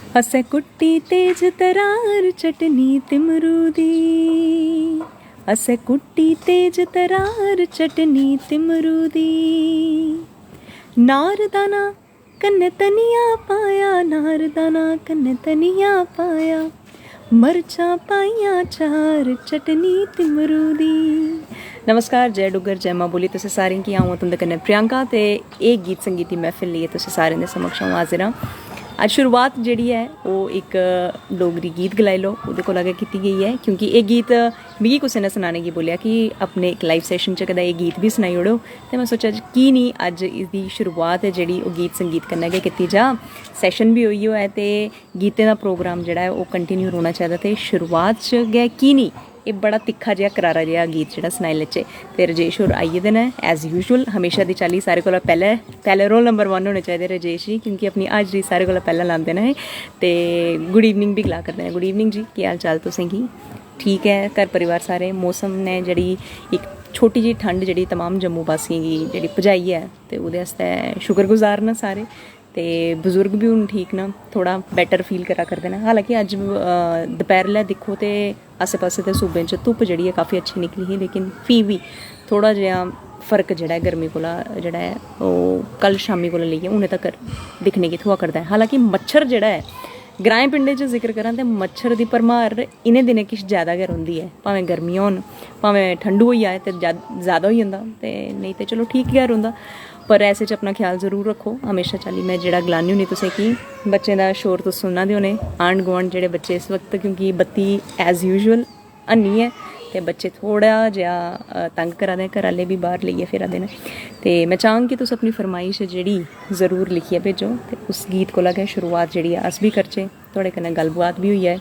असे कुट्टी तेज तरार चटनी तिमरूदी, असे कुट्टी तेज तरार चटनी तिमरूदी। नारदाना कन्ने तनिया पाया, नारदाना कन्ने तनिया पाया, मरचा पाइया चार चटनी तिमरूदी। नमस्कार, जय डुगर जय मां बोली। तुसें सारें की आऊँ तुंदे कन्नै प्रियंका ते एक गीत संगीत दी महफिल लेइयै तुसें सारें दे समक्ष आऊँ हाजिर आं। अज शुरुआत जेह्ड़ी है ओह् एक डोगरी गीत गलाई लो ओह्दे कोला गै कीती गेई है, क्योंकि एह् गीत मिगी कुसै ने सनाने गी बोलेआ कि अपने इक लाइव सैशन च कदें एह् गीत बी सनाई ओड़ो, ते मैं सोचेआ की निं अज्ज इसदी शुरुआत है जेह्ड़ी ओह् गीत संगीत कन्नै गै कीती जा। सैशन बी होई होऐ ते गीतें दा प्रोग्राम जेह्ड़ा है ओह् कंटिन्यू रौह्ना चाहिदा, ते शुरुआत च गै की निं एह् बड़ा तिक्खा जेहा करारा जेहा गीत जेह्ड़ा सनाई लैचे। ते राजेश होर आई गेदे न एज यूजुअल, हमेशा दी चाल्ली सारे कोला पैह्ले रोल नंबर 1 होने चाहिदे राजेश जी, क्योंकि अपनी हाजरी सारे कोला पैह्ले लांदे न। ते गुड इवनिंग बी गला करदे न। गुड इवनिंग जी, केह् हाल चाल तुसें गी? ठीक है घर परिवार सारे? मौसम ने जेह्ड़ी इक छोटी जी ठंड जेह्ड़ी तमाम जम्मू वासियें गी जेह्ड़ी भजाई है, ते ओह्दे आस्तै शुक्रगुजार न सारे। ते बजुर्ग भी हून ठीक न, थोड़ा बैटर फील करा करदे न। हालांकि अज्ज दपैह्रलै दिक्खो ते आसे पासे दे सूबें च धुप्प जेह्ड़ी है काफ़ी अच्छी निकली ही, लेकिन फ्ही बी थोड़ा जेहा फर्क जेह्ड़ा है गर्मी कोला जेह्ड़ा है ओह् कल शामी कोला लेइयै हूनै तक्कर दिक्खने गी थ्होआ करदा है। हालांकि मच्छर जेह्ड़ा है ग्राएं पिंडें च जिक्र करां ते मच्छर दी भरमार इनें दिनें किश ज़्यादा गै रौंह्दी है। भावें गर्मियां होन भावें ठंडू होई जाए ते ज़्यादा होई जंदा, ते नेईं ते चलो ठीक गै रौंह्दा। पर ऐसे च अपना ख्याल ज़रूर रक्खो। हमेशा चाल्ली मैं जेह्ड़ा गलानी होन्नी तुसें कि बच्चें दा शोर तुस सुनना दे होने, आंढ गुआंढ जेह्ड़े बच्चे इस वक्त, क्योंकि बत्ती एज यूजुअल हैनी ऐ ते बच्चे थोड़ा जेहा तंग करा दे, घरै आह्ले बी बाहर लेइयै फिरा दे न। ते मैं चाह्ङ कि तुस अपनी फरमाइश जेह्ड़ी ज़रूर लिखियै भेजो, ते उस गीत कोला गै शुरुआत जेह्ड़ी ऐ अस बी करचै, थुआढ़े कन्नै गल्लबात बी होई जाए।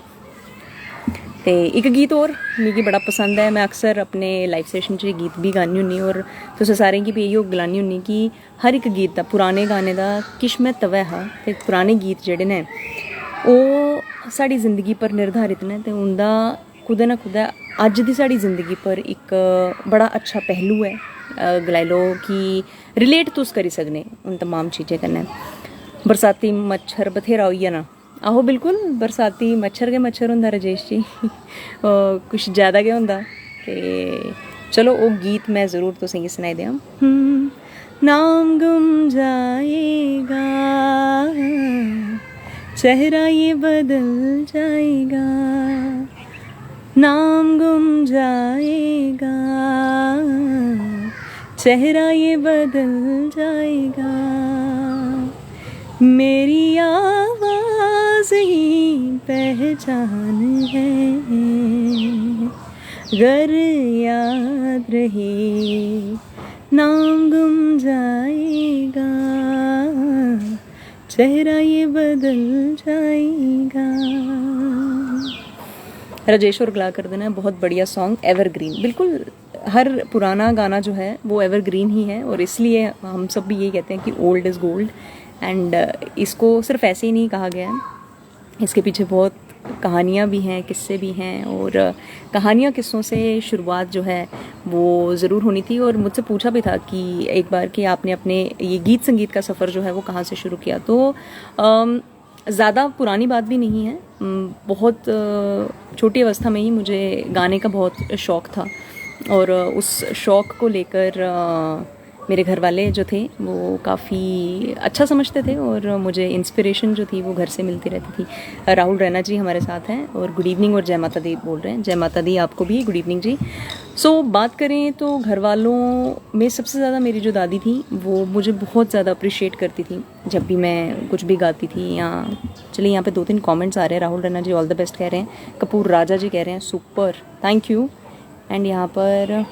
ते एक गीत होर मिगी बड़ा पसंद है, मैं अक्सर अपने लाइव सैशन च गीत भी गानी होन्नी, और तुसें सारें गी भी इयो गलानी होन्नी कि हर एक गीत दा, पुराने गाने दा किश म्हत्तव है। ते पुराने गीत जेह्ड़े न ओह् साढ़ी ज़िंदगी पर निर्धारित न, ते उंदा कुदै ना कुदै अज्ज दी साढ़ी ज़िंदगी पर एक बड़ा अच्छा पहलू है। गलाई लो कि रिलेट तुस करी सकने उन तमाम चीज़ें कन्नै। बरसाती मच्छर बथेरा होई जाना, आहो बिल्कुल बरसाती मच्छर गै मच्छर होंदा राजेश जी, कुछ ज़्यादा गै होंदा। ते चलो ओह् गीत मैं ज़रूर तुसेंगी सनाई देआं। नाम गुम जाएगा, चेहरा ये बदल जाएगा, नाम गुम जाएगा, चेहरा ये बदल जाएगा, मेरी आवाज़ ही पहचान है, गर याद रहे, नाम गुम जाएगा, चेहरा ये बदल जाएगा। राजेश और गला कर देना, बहुत बढ़िया सॉन्ग, एवरग्रीन। बिल्कुल हर पुराना गाना जो है वो एवरग्रीन ही है, और इसलिए हम सब भी यही कहते हैं कि ओल्ड इज़ गोल्ड। एंड इसको सिर्फ ऐसे ही नहीं कहा गया है, इसके पीछे बहुत कहानियाँ भी हैं, किस्से भी हैं, और कहानियाँ किस्सों से शुरुआत जो है वो ज़रूर होनी थी। और मुझसे पूछा भी था कि एक बार कि आपने अपने ये गीत संगीत का सफ़र जो है वो कहाँ से शुरू किया, तो ज़्यादा पुरानी बात भी नहीं है, बहुत छोटी अवस्था में ही मुझे गाने का बहुत शौक़ था, और उस शौक़ को लेकर मेरे घर वाले जो थे वो काफ़ी अच्छा समझते थे, और मुझे इंस्पिरेशन जो थी वो घर से मिलती रहती थी। राहुल रैना जी हमारे साथ हैं, और गुड इवनिंग और जय माता दी बोल रहे हैं। जय माता दी आपको भी, गुड इवनिंग जी। सो बात करें तो घर वालों में सबसे ज़्यादा मेरी जो दादी थी वो मुझे बहुत ज़्यादा अप्रिशिएट करती थी जब भी मैं कुछ भी गाती थी। या चलिए यहाँ पे 2-3 कमेंट्स आ रहे हैं। राहुल रैना जी ऑल द बेस्ट कह रहे हैं, कपूर राजा जी कह रहे हैं सुपर, थैंक यू। एंड यहाँ पर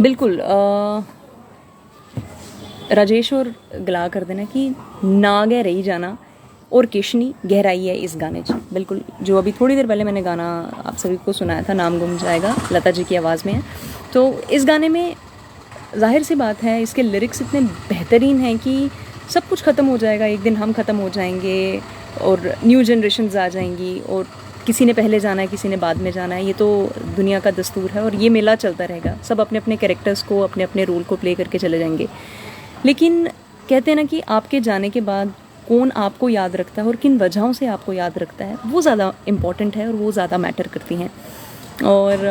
बिल्कुल राजेश और गला कर देना कि ना गै रही जाना और किश नहीं, गहराई है इस गाने च। बिल्कुल जो अभी थोड़ी देर पहले मैंने गाना आप सभी को सुनाया था, नाम गुम जाएगा, लता जी की आवाज़ में है। तो इस गाने में जाहिर सी बात है इसके लिरिक्स इतने बेहतरीन हैं कि सब कुछ ख़त्म हो जाएगा, एक दिन हम ख़त्म हो जाएंगे और न्यू जनरेशन्स आ जाएंगी, और किसी ने पहले जाना है, किसी ने बाद में जाना है, ये तो दुनिया का दस्तूर है और ये मेला चलता रहेगा। सब अपने अपने कैरेक्टर्स को, अपने अपने रोल को प्ले करके चले जाएंगे। लेकिन कहते हैं ना कि आपके जाने के बाद कौन आपको याद रखता है और किन वजहों से आपको याद रखता है, वो ज़्यादा इम्पॉर्टेंट है और वो ज़्यादा मैटर करती हैं। और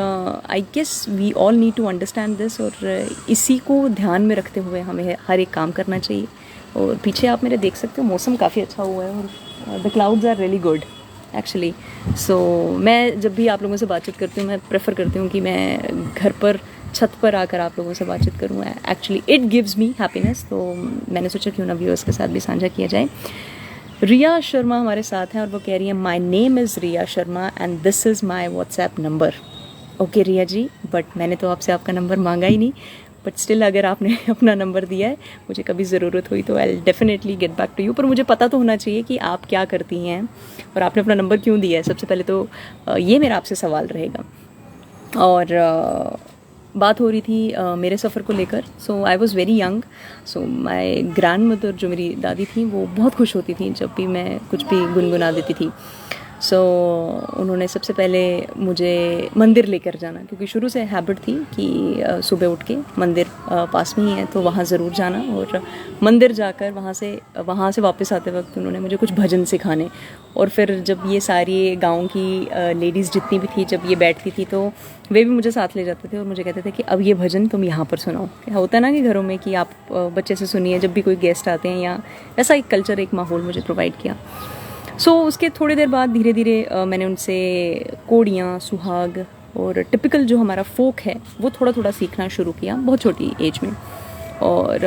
I guess we all need to understand this, और इसी को ध्यान में रखते हुए हमें हर एक काम करना चाहिए। और पीछे आप मेरे देख सकते हो मौसम काफ़ी अच्छा हुआ है और the clouds are really good actually. So मैं जब भी आप लोगों से बातचीत करती हूँ, मैं प्रेफर करती हूँ कि मैं घर पर छत पर आकर आप लोगों से बातचीत करूँ। Actually it gives me happiness. तो मैंने सोचा क्यों ना व्यूअर्स के साथ भी साझा किया जाए। रिया शर्मा हमारे साथ हैं और वो कह रही है my name is Riya Sharma and this is my WhatsApp number. Okay Riya ji, but मैंने तो आपसे आपका नंबर मांगा ही नहीं, बट स्टिल अगर आपने अपना नंबर दिया है, मुझे कभी ज़रूरत हुई तो I will definitely get back to you. पर मुझे पता तो होना चाहिए कि आप क्या करती हैं और आपने अपना नंबर क्यों दिया है। सबसे पहले तो ये मेरा आपसे सवाल रहेगा। और बात हो रही थी मेरे सफ़र को लेकर। So I was very young. So my grandmother, जो मेरी दादी थी, वो बहुत खुश होती थी जब भी मैं कुछ भी गुनगुना देती थी। सो उन्होंने सबसे पहले मुझे मंदिर लेकर जाना, क्योंकि शुरू से हैबिट थी कि सुबह उठ के मंदिर पास में ही है तो वहाँ ज़रूर जाना, और मंदिर जाकर वहाँ से वापस आते वक्त उन्होंने मुझे कुछ भजन सिखाने। और फिर जब ये सारी गांव की लेडीज़ जितनी भी थी, जब ये बैठती थी तो वे भी मुझे साथ ले जाते थे और मुझे कहते थे कि अब ये भजन तुम यहाँ पर सुनाओ। होता है ना कि घरों में कि आप बच्चे से सुनिए जब भी कोई गेस्ट आते हैं, या ऐसा एक कल्चर, एक माहौल मुझे प्रोवाइड किया। सो उसके थोड़ी देर बाद धीरे धीरे मैंने उनसे कोड़ियाँ, सुहाग और टिपिकल जो हमारा फोक है वो थोड़ा थोड़ा सीखना शुरू किया बहुत छोटी एज में। और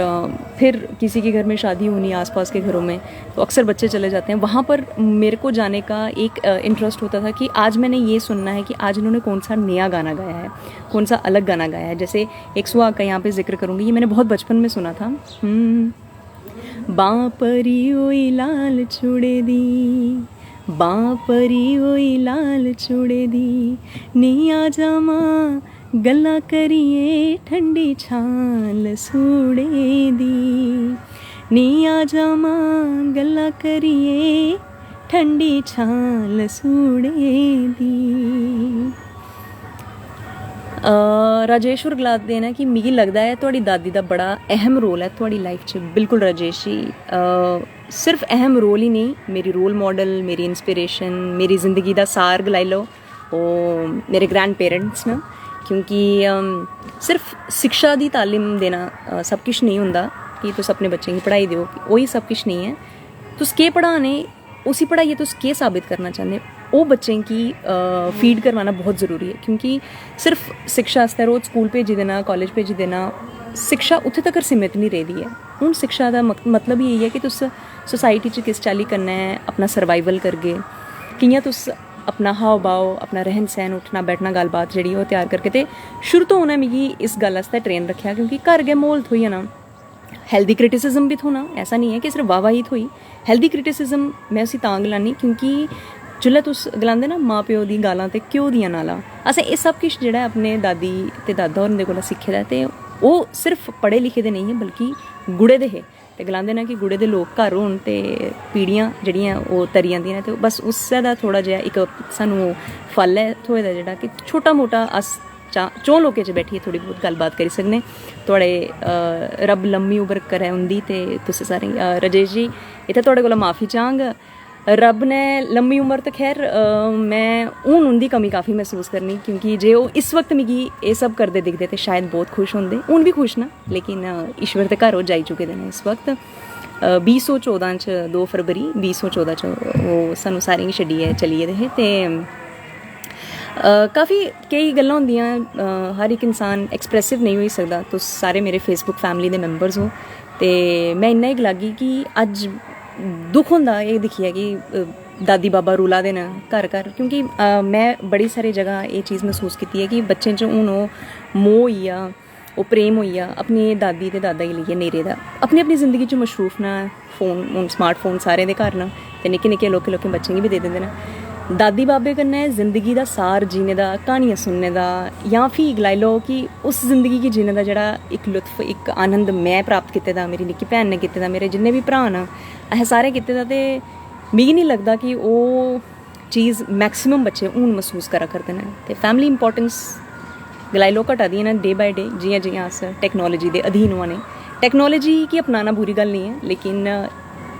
फिर किसी के घर में शादी होनी आसपास के घरों में, तो अक्सर बच्चे चले जाते हैं वहाँ पर। मेरे को जाने का एक इंटरेस्ट होता था कि आज मैंने ये सुनना है कि आज इन्होंने कौन सा नया गाना गाया है, कौन सा अलग गाना गाया है। जैसे एक सुहाग का यहाँ पे जिक्र करूँगी, ये मैंने बहुत बचपन में सुना था। बाँ परी ओई लाल चूड़े दी, बाँ परी ओई लाल चूड़े दी, नी आ जामा गल्ला करिए ठंडी छाल सूड़े दी, नी आ जामा गल्ला करिए ठंडी छाल सूड़े दी। राजेश्वर गलाद देना कि मिगी लगदा है तुहाड़ी दादी दा बड़ा अहम रोल है तुहाड़ी लाइफ च। बिल्कुल राजेश जी, सिर्फ अहम रोल ही नहीं, मेरी रोल मॉडल, मेरी इंस्पिरेशन, मेरी ज़िंदगी दा सार गलाई लो ओह् मेरे ग्रैंड पेरेंट्स न। क्योंकि सिर्फ शिक्षा दी तालीम देना सब किश नहीं होंदा कि तुस अपने बच्चें गी पढ़ाई देओ, वही सब किश नहीं है। तुस केह् पढ़ाने, उसी पढ़ाइयै तुस केह् साबित करना चाहते, वो बच्चें की फीड करवाना बहुत ज़रूरी है। क्योंकि सिर्फ शिक्षा आस्तै रोज़ स्कूल भेजी देना, कॉलेज भेजी देना, शिक्षा उत्थे तक सीमित नहीं रही है। हूँ शिक्षा का मतलब ही यही है कि तुस सोसाइटी च किस चाल्ली कन्नै अपना सर्वाइवल करगे, कि'यां तुस अपना हाव भाव, अपना रहन सहन, उठना बैठना, गलबात जी वो तैयार करके। तो शुरू तो उन्हें मिगी इस गल आस्तै ट्रेन रखा, क्योंकि घर गै माहौल थ्होई जाना, हेल्दी क्रिटिसिज्म भी थोना। ऐसा नहीं है कि सिर्फ वाह ही थोई, हेल्दी क्रिटिसिज्म मैं उसी तां गलानी क्योंकि जिल्लै तुस गलांदे ना माँ प्यो दी गालां ते घ्यो दियां नालां, असें एह् सब किश जेह्ड़ा अपने दादी ते दादा होरें कोला सिक्खे दा, ते ओह् सिर्फ पढ़े लिखे दे नहीं है बल्कि गुड़े दे हे। ते गलांदे ना कि गुड़े दे लोग घर होन ते पीढ़ियां जेह्ड़ियां ओह् तरी जंदियां ने, ते बस उसै दा थोड़ा जेहा इक सानूं फल है थ्होए दा, जेह्ड़ा कि छोटा मोटा अस चौं लोकें च बैठिए थोड़ी बहुत गल्लबात करी सकने। थोड़े रब लम्मी उम्र करे उंदी, ते तुसें सारें राजेश जी इत्थै थोड़े कोला माफ़ी चाहंग। रब ने लम्मी उम्र तो खैर मैं हून उंदी कमी काफ़ी महसूस करनी, क्योंकि जे ओह् इस वक्त मिगी एह् सब करदे दिखदे ते शायद बहुत खुश होंदे। हून भी खुश ना, लेकिन ईश्वर दे घर ओह् जाई चुके दे न इस वक्त। 2014 च 2 फरवरी 2014 च ओह् सानूं सारें गी छड्डियै चली गेदे हे। ते काफ़ी केई गल्लां होंदियां, हर एक इंसान एक्सप्रैसिव नहीं होई सकदा। तुस सारे मेरे फेसबुक फैमिली दे मैंबर्स हो, ते मैं इन्ना ही गलागी कि अज्ज दुख होंदा एह् दिक्खियै कि दादी बाबा रुला दे न घर घर। क्योंकि मैं बड़ी सारी जगह ये चीज़ महसूस की है कि बच्चें च हून ओह् मोह होई गेआ, ओह् प्रेम होई गेआ अपनी दादी ते दादा गी लेइयै नेरे दा। अपनी अपनी ज़िंदगी च मशरूफ न, फोन हून स्मार्टफोन सारें दे घर न, ते निक्के निक्के लौह्के लौह्के बच्चें गी भी दे दिंदे न। दादी बाबे कन्नै ज़िंदगी दा सार जीने दा, क्हानियां सुनने दा, या फ्ही गलाई लो कि उस ज़िंदगी गी जीने दा जेह्ड़ा इक लुत्फ, इक आनंद मैं प्राप्त कीते दा, मेरी निक्की भैन ने कीते दा, मेरे जिन्ने भी भ्राऽ न असें सारे कीते दा, ते मिगी नहीं लगदा कि ओह् चीज़ मैक्सिमम बच्चे हून महसूस करा करते हैं। तो फैमिली इंपॉर्टेंस गलाई लो घटा दी ना डे बाय डे, जियां जियां अस टैक्नोलॉजी के अधीन होआ ने। टैक्नोलॉजी की अपनाना बुरी गल नहीं है, लेकिन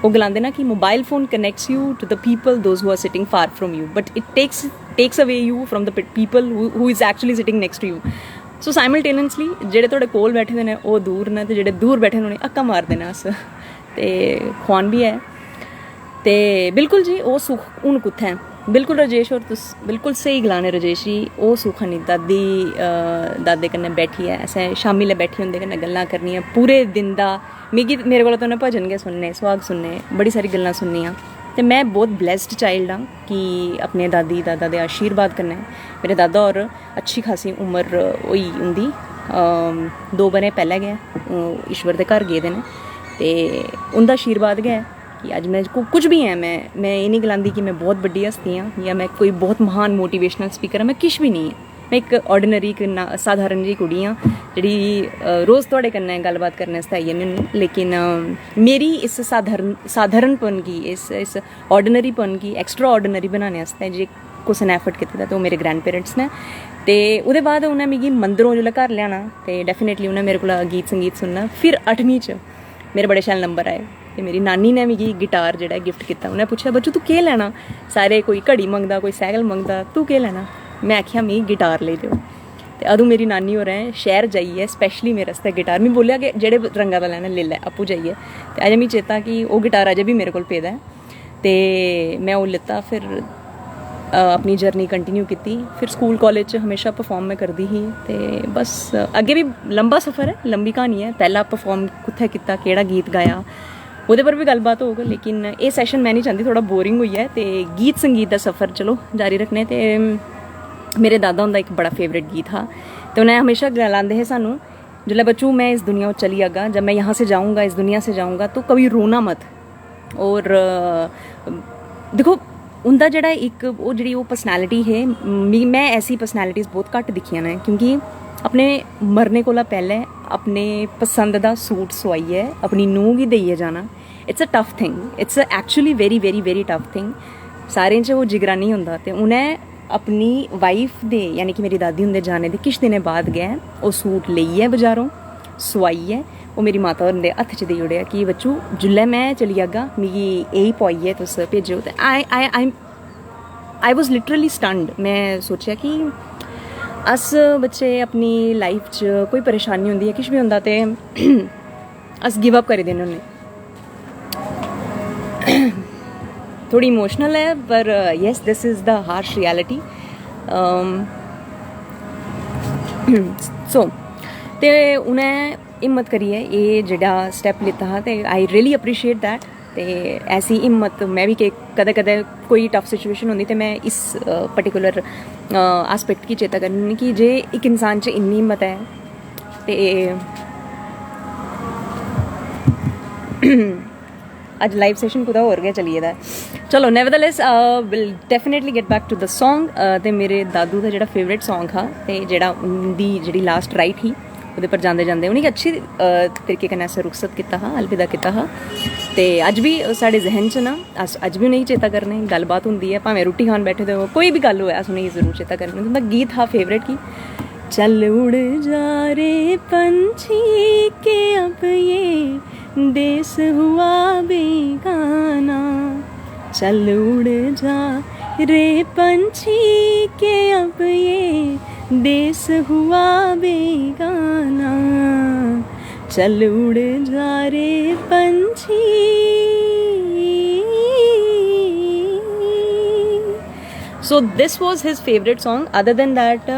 वो गलांदे ना कि mobile phone connects you to the people those who are sitting far from you, but it takes away you from the people who is actually sitting next to you. So simultaneously जेह्ड़े तुहाडे कोल बैठे दे ने ओह् दूर न, ते जेह्ड़े दूर बैठे दे उ'नेंगी हक्का मारदे न अस, ते खुआन भी है। ते बिल्कुल जी ओह् सुख हून कुत्थै है। बिल्कुल राजेश होर तुस बिल्कुल स्हेई गलाने राजेश जी, ओह् सुख हैनी दादे कन्नै बैठियै असें शामी लै बैठियै उं'दे कन्नै गल्लां करनियां पूरे दिन दा। मेरे कोला तो उ'नें भजन गै सुनने, सुहाग सुनने, बड़ी सारी गल्लां सुननियां। ते मैं बहुत ब्लैस्ड चाइल्ड हाँ कि अपने दादी दादा दे आशीर्वाद कन्नै मेरे दादा होर अच्छी खासी उम्र होई उं'दी, 2 ब'रे पैह्लें गै ईश्वर दे घर गेदे न, ते उं'दा आशीर्वाद गै कि अज्ज मैं कुछ भी है। मैं एह् नहीं गलांदी कि मैं बहुत बड्डी हस्ती हाँ या मैं कोई बहुत महान मोटिवेशनल स्पीकर हाँ, मैं किश भी नहीं है। मैं एक ऑर्डिनरी इक साधारण जी कुड़ी हाँ जेह्ड़ी रोज़ थुआढ़े कन्नै गल्लबात करने आस्तै आई जन्नी होन्नी। लेकिन मेरी इस साधारणपन गी, इस ऑर्डिनरीपन गी एक्स्ट्रा ऑर्डिनरी बनाने आस्तै जे कुसै ने एफर्ट कीते दा ते ओह् मेरे ग्रैंड पेरेंट्स ने। ते ओह्दे बाद उ'नें मिगी मंदरों जेल्लै घर लेआना ते डेफिनेटली उ'नें मेरे कोला गीत संगीत सुनना। फिर 8वीं च मेरे बड़े शैल नंबर आए ते मेरी नानी ने मिगी गिटार जेह्ड़ा गिफ्ट कीता। उ'नें पुच्छेआ बच्चू तू केह् लैना, सारे कोई घड़ी मंगदा, कोई सैकल मंगदा, तू केह् लैना। मैं आखेआ मिगी गिटार लेई देओ। ते अदूं मेरी नानी होरें शैह्र जाइयै स्पैशली मेरे आस्तै गिटार, मिगी बोलेआ कि जेह्ड़े रंगा दा लैना लेई लै आपूं जाइयै। ते अजें मिगी चेता कि ओह् गिटार अजें भी मेरे कोल पेदा ऐ, ते मैं ओह् लेता। फिर अपनी जर्नी कंटिन्यू कीती। फिर स्कूल कॉलेज च हमेशा परफॉर्म मैं करदी ही, ते बस अग्गें भी लंबा सफ़र है, लंबी क्हानी है। पैह्ला परफॉर्म कुत्थै कीता, केह्ड़ा गीत गाया, ओह्दे पर भी गल्लबात होग, लेकिन एह् सैशन मैं नहीं चाहती थोड़ा बोरिंग होई जाए। ते गीत संगीत दा सफ़र चलो जारी रखने। ते मेरे दादा हुंदा एक बड़ा फेवरेट गीत हा, ते उ'नें हमेशा गलांदे हे सानूं, जिसलै बच्चू मैं इस दुनिया चली जागा, जब मैं यहाँ से जाऊँगा, इस दुनिया से जाऊँगा, तो कभी रोना मत। और दिक्खो उं'दा जेह्ड़ा इक ओह् जेह्ड़ी ओह् पर्सनैलिटी है, मैं ऐसी पर्सनैलिटीज़ बहुत घट्ट दिक्खियां न, क्योंकि अपने मरने कोला पैह्लें अपने पसंद दा सूट सोआइयै अपनी नूंह् गी देइयै जाना, it's a tough thing, it's actually very very very tough thing. सारें च ओह् जिगरा नहीं होंदा। ते उ'नें अपनी वाइफ दे यानी कि मेरी दादी हुंदे जाने दे किश दिनें बाद गै ओह् सूट लेइयै बजारों सोआइयै ओह् मेरी माता हुंदे हत्थ च देई ओड़ेआ कि बच्चू जिल्लै मैं चली जागा मिगी एही पोआइयै तुस भेजो। ते आई वाज लिटरली स्टन्ड। मैं सोचेआ कि अस बच्चे अपनी लाइफ च कोई परेशानी होंदी है, किश भी होंदा, ते अस गिव अप करी दिन्ने होन्ने। थोड़ी इमोशनल है, पर yes this is the harsh reality. So ते उ'नें हिम्मत करियै एह् जेह्ड़ा स्टैप लैता हा, ते आई रियली अप्रीशिएट दैट। ते ऐसी हिम्मत मैं भी कदें कदें कोई टफ सिचुएशन होंदी ते मैं इस पर्टिकुलर आस्पेक्ट गी चेता करनी कि जे इक इंसान च इन्नी हिम्मत है ते अज लाइव सेशन कुदै होर गै चली गेदा ऐ। चलो nevertheless will definitely get back to the song. ते मेरे दादू दा जेह्ड़ा फेवरेट सॉन्ग हा, ते जेह्ड़ा उं'दी जेह्ड़ी लास्ट राइट ही ओह्दे पर जांदे जांदे उ'नेंगी अच्छी तरीके कन्नै असें रुखसत कीता हा, अलविदा कीता हा। ते अज्ज भी साढ़े जहन च ना, अस अज्ज भी उ'नेंगी चेता करने, गल्लबात होंदी है, भावें रुट्टी खान बैठे दे हो, कोई भी गल्ल होऐ अस उ'नेंगी जरूर चेता करने। उं'दा गीत हा फेवरेट कि चल उड़ जा रे पंछी के अब ये देश हुआ बेगाना, चल उड़ जा रे पंछी के अब ये देश हुआ बेगाना, चल उड़ जा रे पंछी। So this was his favourite song. Other than that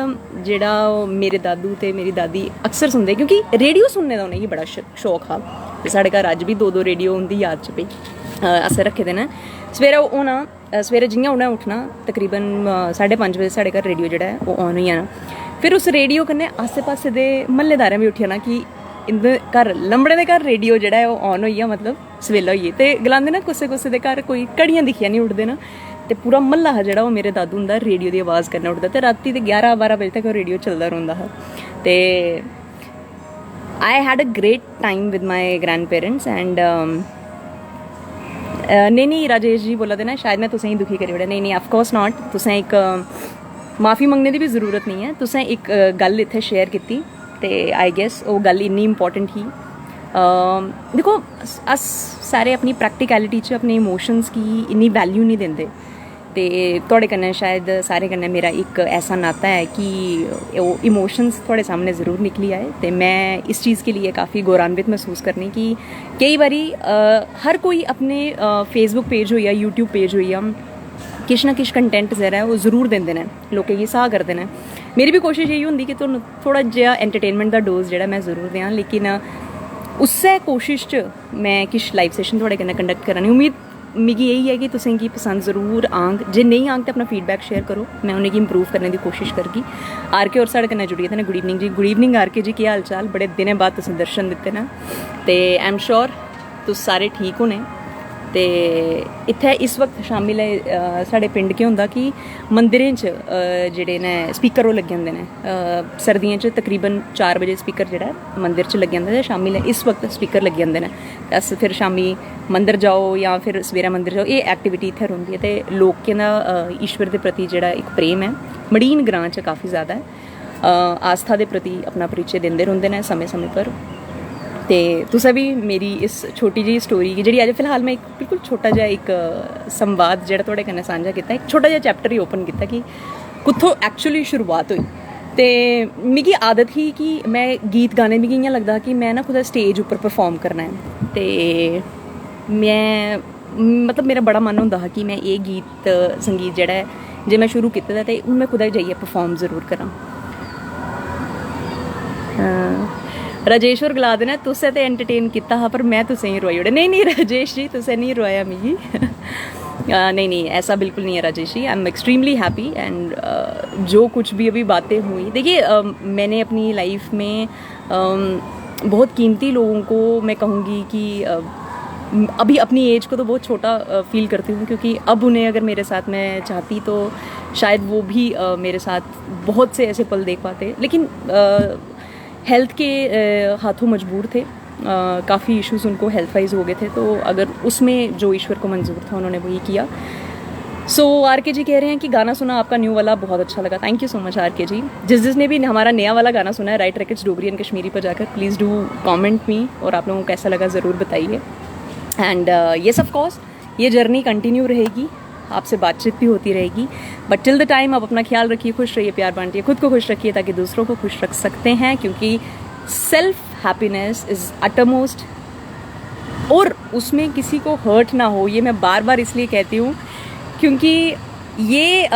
जेह्ड़ा मेरे दादू ते मेरी दादी अक्सर सुनदे, क्योंकि रेडियो सुनने दा उ'नेंगी बड़ा शौक हा। ते साढ़े घर अज्ज भी 2 रेडियो उं'दी याद च पे असें रखे दे न। सवेरे जि'यां उ'नें उट्ठना तकरीबन 5:30 बजे साढ़े घर रेडियो जेह्ड़ा ऐ ओह् ऑन होई जाना। फिर उस रेडियो कन्नै आसे पासे दे म्हल्लेदारें भी उट्ठी जाना कि इं'दे घर लंबड़े दे घर रेडियो जेह्ड़ा ऐ ओह् ऑन होई गेआ, मतलब सवेला होई गे। ते गलांदे ना कुसै कुसै दे घर कोई घड़ियां दिक्खियै नहीं उठदे न, ते पूरा म्हल्ला हा जेह्ड़ा ओह् मेरे दादू हुंदा रेडियो दी आवाज़ कन्नै उठदा। ते रातीं ते 11-12 बजे तक रेडियो चलदा रौंह्दा हा। ते I had a great time with my grand parents, and नहीं राजेश जी बोला देना शायद मैं तुसें दुखी करी ओड़ेआ। नहीं ऑफकोर्स नॉट। तुसें एक माफ़ी मंगने की भी जरूरत नहीं है। तुसें एक गल इत्थै शेयर कीती ते आई गेस वो गल इन्नी इंपॉर्टेंट ही। देखो अस सारे अपनी प्रैक्टिकलिटी च अपने इमोशंस की इन्नी वैल्यू नहीं दिंदे ते थोड़े कन्नै शायद सारे कन्नै मेरा एक ऐसा नाता है कि वो इमोशंस थोड़े सामने ज़रूर निकली आए ते मैं इस चीज़ के लिए काफ़ी गौरवान्वित महसूस करनी कि कई बारी हर कोई अपने फेसबुक पेज हो या यूट्यूब पेज हो या किश ना किश कंटेंट जेह्ड़ा है वो जरूर दिंदे न लोकें गी साह् करदे न। मेरी भी कोशिश यही होंदी कि तुहानूं थोड़ा जिहा एंटरटेनमेंट दा डोज जेह्ड़ा मैं जरूर देआं, लेकिन उस्सै कोशिश च मैं किश लाइव सैशन थोड़े कन्नै कंडक्ट करा नी। उम्मीद मिगी यही है कि तुसें गी पसंद जरूर आंग। जे नहीं आंग तो अपना फीडबैक शेयर करो, मैं उनेंगी इंप्रूव करने की कोशिश करगी। आर के और साढ़े कन्नै जुड़ी थे। Good evening ji. Good evening R K ji, केह् हाल चाल? बड़े दिनें बाद तुसें दर्शन दित्ते न ते आई एम श्योर तुस सारे ठीक होने। ते इत्थै इस वक्त शामिल है साढ़े पिंड केह् होंदा कि मंदिरें च जेह्ड़े न स्पीकर ओह् लग्गे होंदे न। सर्दियें च तकरीबन 4 बजे स्पीकर जेह्ड़ा मंदिर च लग्गी जंदा ते शामिल इस वक्त स्पीकर लग्गी जंदे न। अस फिर शामी मंदिर जाओ या फिर सवेरा मंदिर जाओ, एह् एक्टिविटी इत्थै रौंह्दी है ते लोकें दा ईश्वर दे प्रति जेह्ड़ा इक प्रेम है मड़ीन ग्रां च काफ़ी ज़्यादा है। आस्था दे प्रति अपना परिचय दिंदे रौंह्दे न समय समय पर। ते तुसें भी मेरी इस छोटी जी स्टोरी गी जेह्ड़ी अज्ज फिलहाल मैं एक बिल्कुल छोटा जिहा एक संवाद जेह्ड़ा थोड़े कन्नै सांझा कीता, एक छोटा जिहा चैप्टर ही ओपन कीता कि कुत्थों एक्चुअली शुरुआत हुई। ते मिगी आदत ही कि मैं गीत गाने, मिगी इ'यां लगदा कि मैं ना कुदै स्टेज उप्पर परफॉर्म करना है ते मैं मतलब मेरा बड़ा मन होंदा हा कि मैं एह् गीत संगीत जेह्ड़ा है जे मैं शुरू कीते दा ते हून मैं कुदै जाइयै परफॉर्म जरूर करां। राजेश होर गला दे न तुसें ते एंटरटेन किया हा पर मैं तुसें ही रोई ओड़े। नहीं राजेश जी तुसें नहीं रोया मिगी। नहीं ऐसा बिल्कुल नहीं है Rajesh ji. I am extremely happy and जो कुछ भी अभी बातें हुई, देखिए मैंने अपनी लाइफ में बहुत कीमती लोगों को मैं कहूँगी कि अभी अपनी एज को तो बहुत छोटा फील करती हूँ, क्योंकि अब उन्हें अगर मेरे साथ मैं चाहती तो शायद वो भी मेरे साथ बहुत से ऐसे पल देख पाते, लेकिन हेल्थ के हाथों मजबूर थे। काफ़ी इश्यूज उनको हेल्थ वाइज हो गए थे, तो अगर उसमें जो ईश्वर को मंजूर था उन्होंने वही किया। सो आर के जी कह रहे हैं कि गाना सुना आपका न्यू वाला, बहुत अच्छा लगा। Thank you so much R K ji. जिसने भी हमारा नया वाला गाना सुना है right rackets Dogri and Kashmiri पर जाकर प्लीज़ डू कॉमेंट मी और आप लोगों को कैसा लगा ज़रूर बताइए। एंड येस ऑफ कोर्स ये जर्नी कंटिन्यू रहेगी, आपसे बातचीत भी होती रहेगी, बट टिल द टाइम आप अपना ख्याल रखिए, खुश रहिए, प्यार बांटिए, खुद को खुश रखिए ताकि दूसरों को खुश रख सकते हैं, क्योंकि सेल्फ हैप्पीनेस इज़ अटरमोस्ट। और उसमें किसी को हर्ट ना हो, ये मैं बार बार इसलिए कहती हूँ क्योंकि ये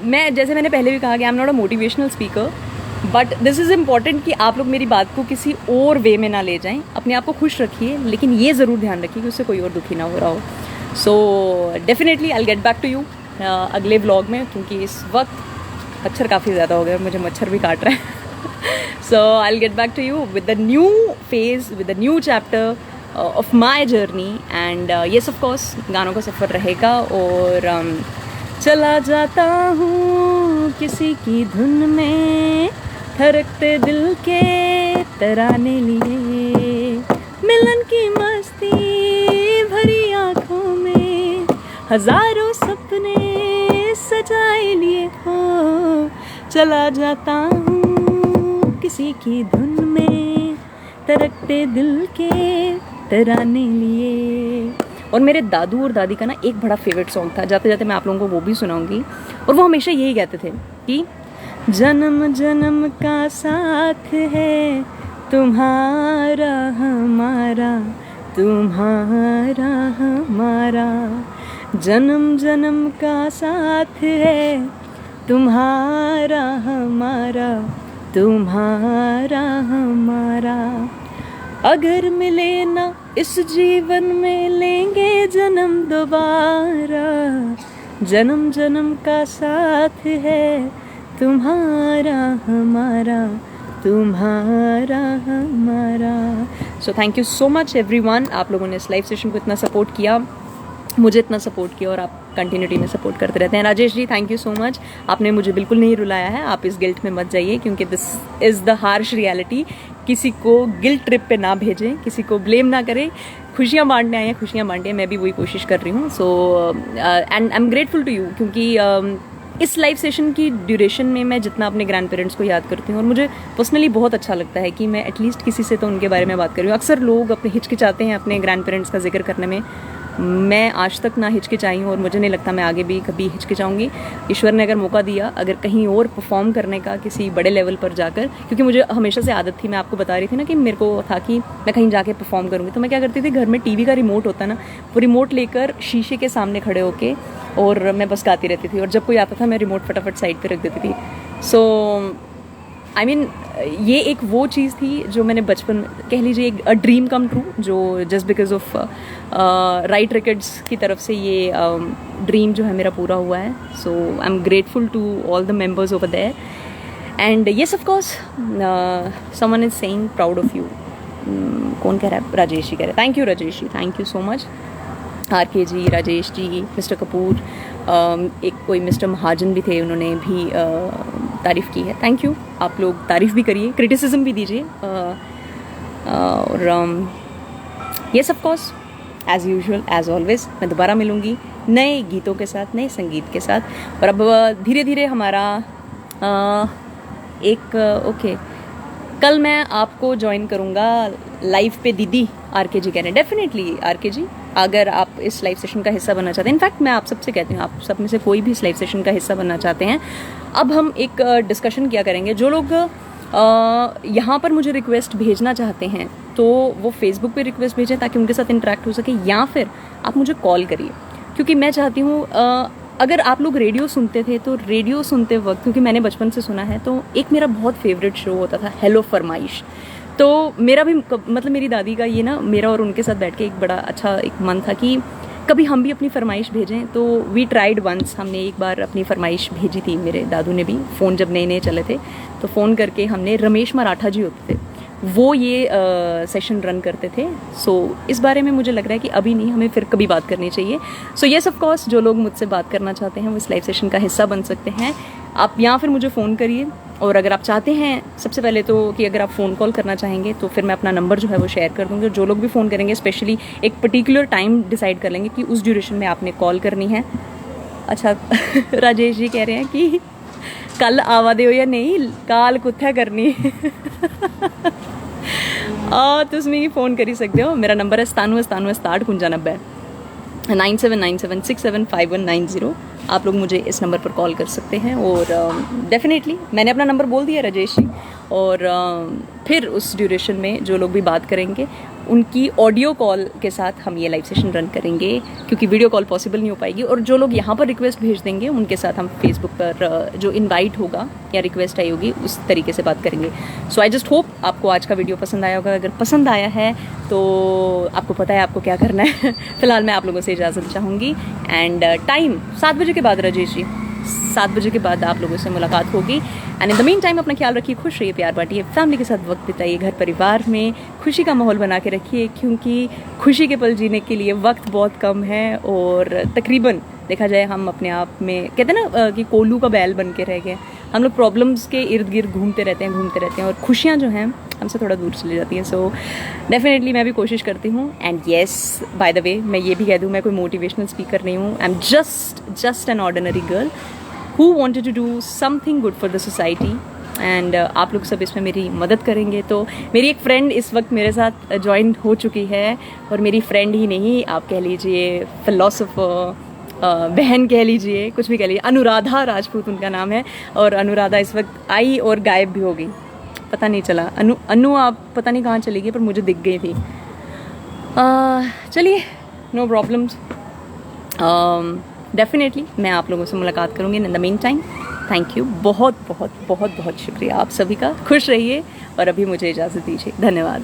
मैं जैसे मैंने पहले भी कहा कि I am not a motivational speaker, but this is important कि आप लोग मेरी बात को किसी और वे में ना ले जाएं। अपने आप को खुश रखिए, लेकिन ये ज़रूर ध्यान रखिए कि उससे कोई और दुखी ना हो रहा हो। So definitely I get back to you अगले व्लॉग में, क्योंकि इस वक्त मच्छर काफ़ी ज़्यादा हो गया, मुझे मच्छर भी काट रहा है। So I get back to you with the new phase, with the new chapter of my journey. And yes of course गानों का सफ़र रहेगा और चला जाता हूँ किसी की धुन में, धड़कते दिल के तराने लिए, मिलन की मस्ती भरी आँखों में, हजारों सपने सजाए लिए हो। चला जाता हूँ किसी की धुन में, धड़कते दिल के तराने लिए। और मेरे दादू और दादी का ना एक बड़ा फेवरेट सॉन्ग था, जाते जाते मैं आप लोगों को वो भी सुनाऊंगी, और वो हमेशा यही कहते थे कि जन्म जन्म का साथ है तुम्हारा हमारा, तुम्हारा हमारा, जन्म जन्म का साथ है तुम्हारा हमारा, तुम्हारा हमारा। अगर मिले ना इस जीवन में लेंगे जन्म दोबारा, जन्म जन्म का साथ है तुम्हारा हमारा, तुम्हारा हमारा। So thank you so much everyone, आप लोगों ने इस लाइव सेशन को इतना सपोर्ट किया, मुझे इतना सपोर्ट किया और आप कंटिन्यूटी में सपोर्ट करते रहते हैं। Rajesh ji thank you so much, आपने मुझे बिल्कुल नहीं रुलाया है, आप इस गिल्ट में मत जाइए, क्योंकि this is the harsh reality. किसी को गिल्ट ट्रिप पे ना भेजें, किसी को ब्लेम ना करें, खुशियाँ बांटने आए हैं, खुशियाँ बांटे, मैं भी वही कोशिश कर रही हूँ. So and I am grateful to you, क्योंकि इस लाइव सेशन की ड्यूरेशन में मैं जितना अपने ग्रैंड पेरेंट्स को याद करती हूँ, और मुझे पर्सनली बहुत अच्छा लगता है कि मैं एटलीस्ट किसी से तो उनके बारे में बात कर रही हूँ. अक्सर लोग अपने हिचकिचाते हैं अपने ग्रैंड पेरेंट्स का जिक्र करने में. मैं आज तक ना हिचकिचाई हूँ और मुझे नहीं लगता मैं आगे भी कभी हिचकिचाऊंगी. ईश्वर ने अगर मौका दिया, अगर कहीं और परफॉर्म करने का किसी बड़े लेवल पर जाकर, क्योंकि मुझे हमेशा से आदत थी, मैं आपको बता रही थी ना कि मेरे को था कि मैं कहीं जाके परफॉर्म करूँगी, तो मैं क्या करती थी, घर में टीवी का रिमोट होता ना, वो रिमोट लेकर शीशे के सामने खड़े होके और मैं बस गाती रहती थी, और जब कोई आता था मैं रिमोट फटाफट साइड पे रख देती थी. सो आई मीन ये एक वो चीज़ थी जो मैंने बचपन में, कह लीजिए एक ड्रीम कम ट्रू, जो just because of right records की तरफ से ये ड्रीम जो है मेरा पूरा हुआ है. So I am grateful to all the members over there. And yes of course someone is saying proud of you. कौन कह रहा है? राजेश जी कह रहे हैं. Thank you Rajesh ji, thank you so much. RK ji, Rajesh ji, mister Kapoor, एक कोई मिस्टर महाजन भी थे, उन्होंने भी तारीफ़ की है. Thank you. आप लोग तारीफ़ भी करिए, क्रिटिसिज्म भी दीजिए. और yes of course as usual as always मैं दोबारा मिलूँगी नए गीतों के साथ, नए संगीत के साथ. और अब धीरे धीरे हमारा ओके, कल मैं आपको ज्वाइन करूँगा लाइव पे. दीदी RK जी कह रहे हैं, डेफिनेटली RK जी, अगर आप इस लाइव सेशन का हिस्सा बनना चाहते हैं, इनफैक्ट मैं आप सबसे कहती हूँ, आप सब में से कोई भी इस लाइव सेशन का हिस्सा बनना चाहते हैं, अब हम एक डिस्कशन किया करेंगे. जो लोग यहाँ पर मुझे रिक्वेस्ट भेजना चाहते हैं तो वो फेसबुक पे रिक्वेस्ट भेजें ताकि उनके साथ इंटरेक्ट हो सके, या फिर आप मुझे कॉल करिए, क्योंकि मैं चाहती हूँ अगर आप लोग रेडियो सुनते थे तो रेडियो सुनते वक्त, क्योंकि मैंने बचपन से सुना है, तो एक मेरा बहुत फेवरेट शो होता था हेलो फरमाइश. तो मेरा भी मतलब मेरी दादी का ये ना, मेरा और उनके साथ बैठ के एक बड़ा अच्छा एक मन था कि कभी हम भी अपनी फरमाइश भेजें. तो वी ट्राइड वंस, हमने एक बार अपनी फरमाइश भेजी थी. मेरे दादू ने भी, फ़ोन जब नए नए चले थे तो फ़ोन करके हमने, रमेश मराठा जी होते थे वो ये सेशन रन करते थे. सो इस बारे में मुझे लग रहा है कि अभी नहीं, हमें फिर कभी बात करनी चाहिए. सो येस ऑफ कोर्स, जो लोग मुझसे बात करना चाहते हैं वो इस लाइव सेशन का हिस्सा बन सकते हैं. आप या फिर मुझे फ़ोन करिए, और अगर आप चाहते हैं सबसे पहले तो कि अगर आप फ़ोन कॉल करना चाहेंगे तो फिर मैं अपना नंबर जो है वो शेयर कर दूँगी. और जो लोग भी फ़ोन करेंगे स्पेशली एक पर्टिकुलर टाइम डिसाइड कर लेंगे कि उस ड्यूरेशन में आपने कॉल करनी है. अच्छा राजेश जी कह रहे हैं कि कल आवा दे या नहीं, काल कुत्थै करनी. तुम मिगी फ़ोन करी सकते हो. मेरा नंबर है 979767 9797675190. आप लोग मुझे इस नंबर पर कॉल कर सकते हैं. और डेफिनेटली मैंने अपना नंबर बोल दिया राजेश जी. और फिर उस ड्यूरेशन में जो लोग भी बात करेंगे उनकी ऑडियो कॉल के साथ हम ये लाइव सेशन रन करेंगे, क्योंकि वीडियो कॉल पॉसिबल नहीं हो पाएगी. और जो लोग यहाँ पर रिक्वेस्ट भेज देंगे उनके साथ हम फेसबुक पर जो इनवाइट होगा या रिक्वेस्ट आई होगी उस तरीके से बात करेंगे. सो आई जस्ट होप आपको आज का वीडियो पसंद आया होगा. अगर पसंद आया है तो आपको पता है आपको क्या करना है. फिलहाल मैं आप लोगों से इजाज़त चाहूँगी. एंड टाइम 7 बजे के बाद राजेश जी, 7 बजे के बाद आप लोगों से मुलाकात होगी. And in the mean time अपना ख्याल रखिए, खुश रहिए, प्यार बांटिए, फैमिली के साथ वक्त बिताइए, घर परिवार में खुशी का माहौल बना के रखिए, क्योंकि खुशी के पल जीने के लिए वक्त बहुत कम है. और तकरीबन देखा जाए हम अपने आप में, कहते हैं ना कि कोल्लू का बैल बन के रह गए. हम लोग प्रॉब्लम्स के इर्द गिर्द घूमते रहते हैं और खुशियाँ जो हैं हमसे थोड़ा दूर चली जाती हैं. सो डेफिनेटली मैं भी कोशिश करती हूँ. And yes, by the way मैं ये भी कह दूँ, मैं कोई मोटिवेशनल स्पीकर नहीं हूँ. I am just an ordinary girl who wanted to do something good for the society. And आप लोग सब इसमें मेरी मदद करेंगे. तो मेरी एक फ्रेंड इस वक्त मेरे साथ ज्वाइन हो चुकी है, और मेरी फ्रेंड ही नहीं, आप कह लीजिए फिलोसोफर, बहन कह लीजिए, कुछ भी कह लीजिए. अनुराधा राजपूत उनका नाम है. और अनुराधा इस वक्त आई और गायब भी हो गई, पता नहीं चला. अनु आप पता नहीं कहाँ चली गई, पर मुझे दिख गई थी. चलिए, नो प्रॉब्लम्स. डेफिनेटली मैं आप लोगों से मुलाकात करूँगी. In the mean time thank you, बहुत बहुत बहुत बहुत शुक्रिया आप सभी का. खुश रहिए और अभी मुझे इजाज़त दीजिए. धन्यवाद.